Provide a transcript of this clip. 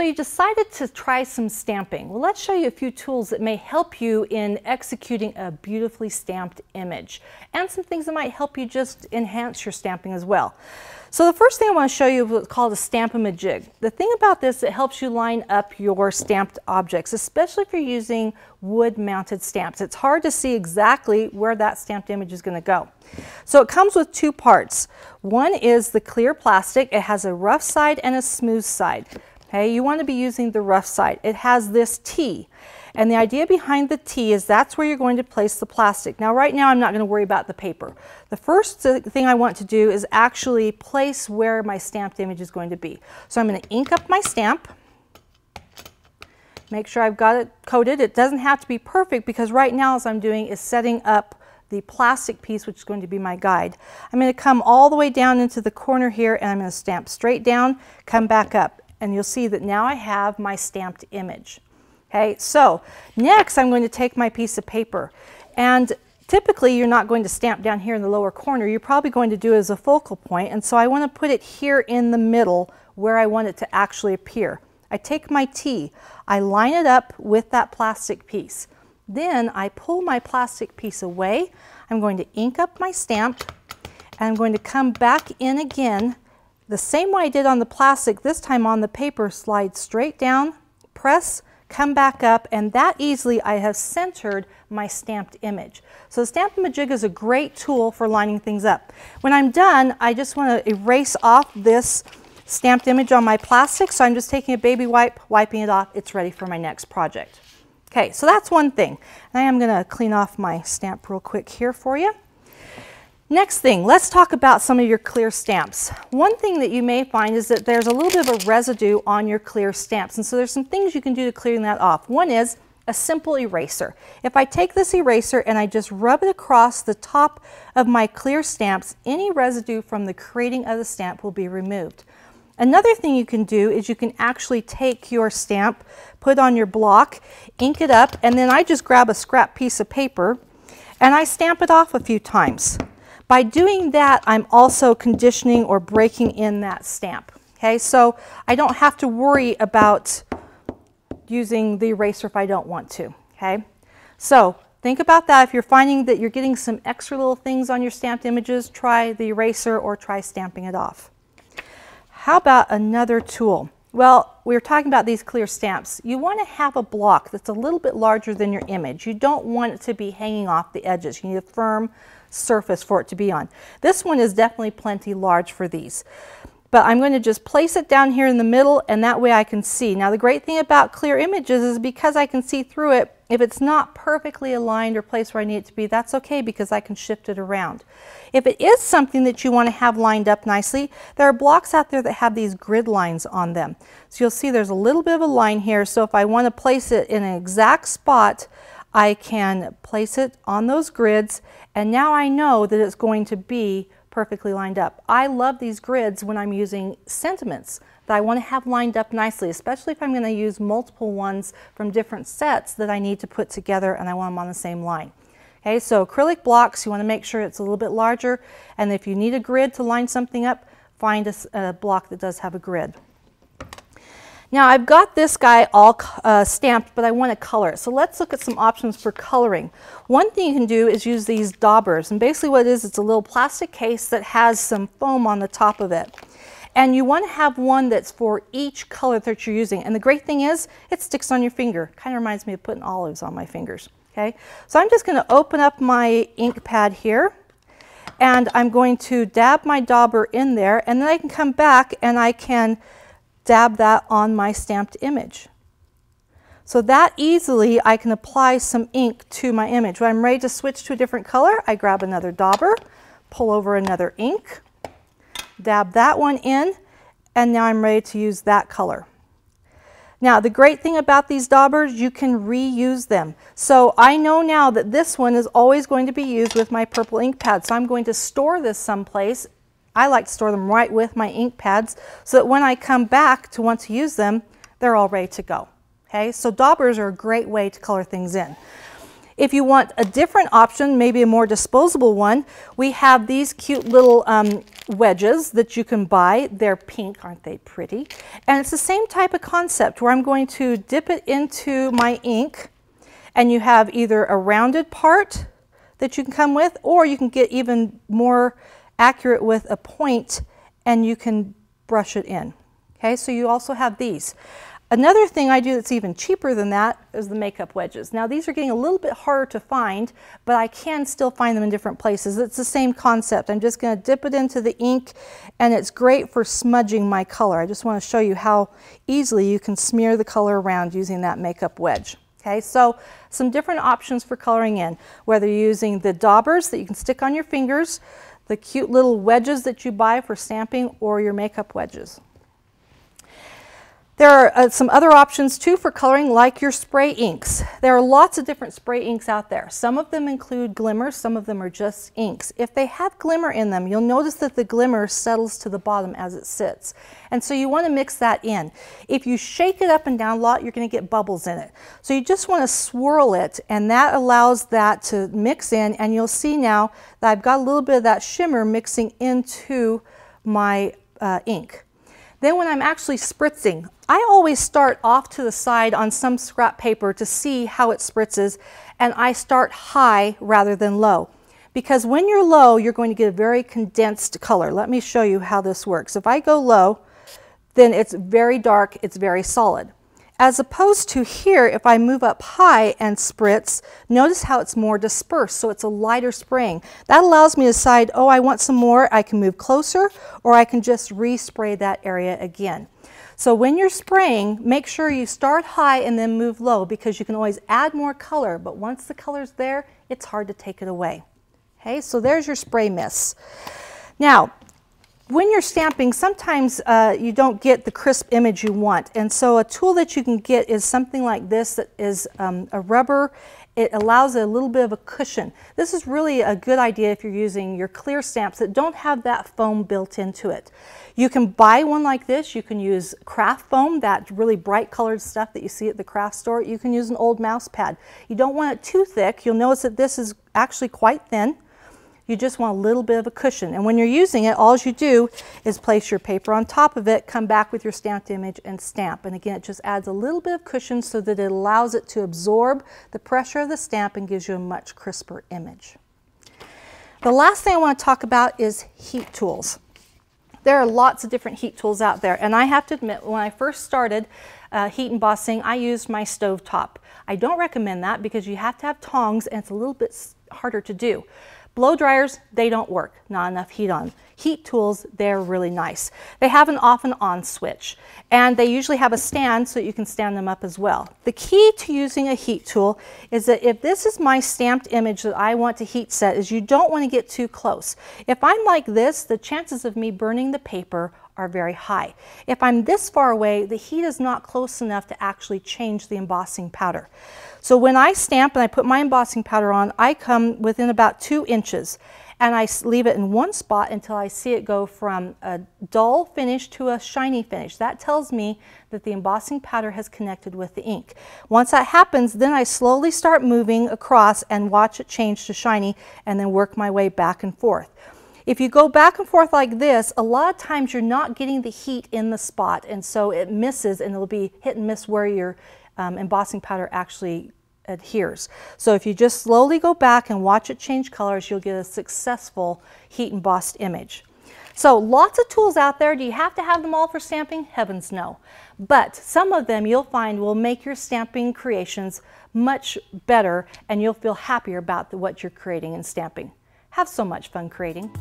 you decided to try some stamping. Well, let's show you a few tools that may help you in executing a beautifully stamped image, and some things that might help you just enhance your stamping as well. So the first thing I want to show you is what's called a stamp amajig. The thing about this, it helps you line up your stamped objects, especially if you're using wood-mounted stamps. It's hard to see exactly where that stamped image is going to go. So it comes with two parts. One is the clear plastic. It has a rough side and a smooth side. Okay, you want to be using the rough side. It has this T. And the idea behind the T is that's where you're going to place the plastic. Now, right now, I'm not going to worry about the paper. The first thing I want to do is actually place where my stamped image is going to be. So I'm going to ink up my stamp. Make sure I've got it coated. It doesn't have to be perfect because right now, as I'm doing is setting up the plastic piece, which is going to be my guide. I'm going to come all the way down into the corner here, and I'm going to stamp straight down, come back up, and you'll see that now I have my stamped image. Okay, so next I'm going to take my piece of paper, and typically you're not going to stamp down here in the lower corner. You're probably going to do it as a focal point, and so I want to put it here in the middle where I want it to actually appear. I take my T, I line it up with that plastic piece. Then I pull my plastic piece away. I'm going to ink up my stamp, and I'm going to come back in again the same way I did on the plastic, this time on the paper. Slide straight down, press, come back up, and that easily I have centered my stamped image. So the Stamp Amajig is a great tool for lining things up. When I'm done, I just want to erase off this stamped image on my plastic, so I'm just taking a baby wipe, wiping it off. It's ready for my next project. Okay, so that's one thing. And I am going to clean off my stamp real quick here for you. Next thing, let's talk about some of your clear stamps. One thing that you may find is that there's a little bit of a residue on your clear stamps, and so there's some things you can do to clear that off. One is a simple eraser. If I take this eraser and I just rub it across the top of my clear stamps, any residue from the creating of the stamp will be removed. Another thing you can do is you can actually take your stamp, put on your block, ink it up, and then I just grab a scrap piece of paper and I stamp it off a few times. By doing that, I'm also conditioning or breaking in that stamp. Okay, so I don't have to worry about using the eraser if I don't want to. Okay, so think about that. If you're finding that you're getting some extra little things on your stamped images, try the eraser or try stamping it off. How about another tool? Well, we were talking about these clear stamps. You want to have a block that's a little bit larger than your image. You don't want it to be hanging off the edges. You need a firm surface for it to be on. This one is definitely plenty large for these. But I'm going to just place it down here in the middle, and that way I can see. Now the great thing about clear images is because I can see through it, if it's not perfectly aligned or placed where I need it to be, that's okay because I can shift it around. If it is something that you want to have lined up nicely, there are blocks out there that have these grid lines on them. So you'll see there's a little bit of a line here, so if I want to place it in an exact spot, I can place it on those grids, and now I know that it's going to be perfectly lined up. I love these grids when I'm using sentiments that I want to have lined up nicely, especially if I'm going to use multiple ones from different sets that I need to put together and I want them on the same line. Okay, so acrylic blocks, you want to make sure it's a little bit larger, and if you need a grid to line something up, find a block that does have a grid. Now I've got this guy all stamped, but I want to color it. So let's look at some options for coloring. One thing you can do is use these daubers, and basically what it is, it's a little plastic case that has some foam on the top of it. And you want to have one that's for each color that you're using. And the great thing is, it sticks on your finger. Kind of reminds me of putting olives on my fingers. Okay, so I'm just going to open up my ink pad here, and I'm going to dab my dauber in there, and then I can come back and I can dab that on my stamped image. So that easily I can apply some ink to my image. When I'm ready to switch to a different color, I grab another dauber, pull over another ink, dab that one in, and now I'm ready to use that color. Now the great thing about these daubers, you can reuse them. So I know now that this one is always going to be used with my purple ink pad, so I'm going to store this someplace. I like to store them right with my ink pads so that when I come back to want to use them, they're all ready to go. Okay, so daubers are a great way to color things in. If you want a different option, maybe a more disposable one, we have these cute little wedges that you can buy. They're pink, aren't they pretty? And it's the same type of concept where I'm going to dip it into my ink, and you have either a rounded part that you can come with, or you can get even more accurate with a point and you can brush it in. Okay, so you also have these. Another thing I do that's even cheaper than that is the makeup wedges. Now these are getting a little bit harder to find, but I can still find them in different places. It's the same concept. I'm just going to dip it into the ink, and it's great for smudging my color. I just want to show you how easily you can smear the color around using that makeup wedge. Okay, so some different options for coloring in, whether you're using the daubers that you can stick on your fingers, the cute little wedges that you buy for stamping, or your makeup wedges. There are some other options too for coloring, like your spray inks. There are lots of different spray inks out there. Some of them include glimmer, some of them are just inks. If they have glimmer in them, you'll notice that the glimmer settles to the bottom as it sits. And so you want to mix that in. If you shake it up and down a lot, you're going to get bubbles in it. So you just want to swirl it, and that allows that to mix in, and you'll see now that I've got a little bit of that shimmer mixing into my ink. Then when I'm actually spritzing, I always start off to the side on some scrap paper to see how it spritzes, and I start high rather than low. Because when you're low, you're going to get a very condensed color. Let me show you how this works. If I go low, then it's very dark, it's very solid. As opposed to here, if I move up high and spritz, notice how it's more dispersed, so it's a lighter spraying. That allows me to decide, oh, I want some more, I can move closer, or I can just respray that area again. So when you're spraying, make sure you start high and then move low, because you can always add more color, but once the color's there, it's hard to take it away. Okay, so there's your spray mist. Now, when you're stamping, sometimes you don't get the crisp image you want, and so a tool that you can get is something like this that is a rubber. It allows a little bit of a cushion. This is really a good idea if you're using your clear stamps that don't have that foam built into it. You can buy one like this. You can use craft foam, that really bright colored stuff that you see at the craft store. You can use an old mouse pad. You don't want it too thick. You'll notice that this is actually quite thin. You just want a little bit of a cushion, and when you're using it, all you do is place your paper on top of it, come back with your stamped image and stamp. And again, it just adds a little bit of cushion so that it allows it to absorb the pressure of the stamp and gives you a much crisper image. The last thing I want to talk about is heat tools. There are lots of different heat tools out there, and I have to admit, when I first started heat embossing, I used my stove top. I don't recommend that because you have to have tongs, and it's a little bit harder to do. Blow dryers, they don't work, not enough heat on. Heat tools, they're really nice. They have an off and on switch, and they usually have a stand so you can stand them up as well. The key to using a heat tool is that if this is my stamped image that I want to heat set, is you don't want to get too close. If I'm like this, the chances of me burning the paper are very high. If I'm this far away, the heat is not close enough to actually change the embossing powder. So when I stamp and I put my embossing powder on, I come within about 2 inches, and I leave it in one spot until I see it go from a dull finish to a shiny finish. That tells me that the embossing powder has connected with the ink. Once that happens, then I slowly start moving across and watch it change to shiny, and then work my way back and forth. If you go back and forth like this, a lot of times you're not getting the heat in the spot, and so it misses, and it'll be hit and miss where your embossing powder actually adheres. So if you just slowly go back and watch it change colors, you'll get a successful heat embossed image. So lots of tools out there. Do you have to have them all for stamping? Heavens no. But some of them you'll find will make your stamping creations much better, and you'll feel happier about what you're creating and stamping. Have so much fun creating.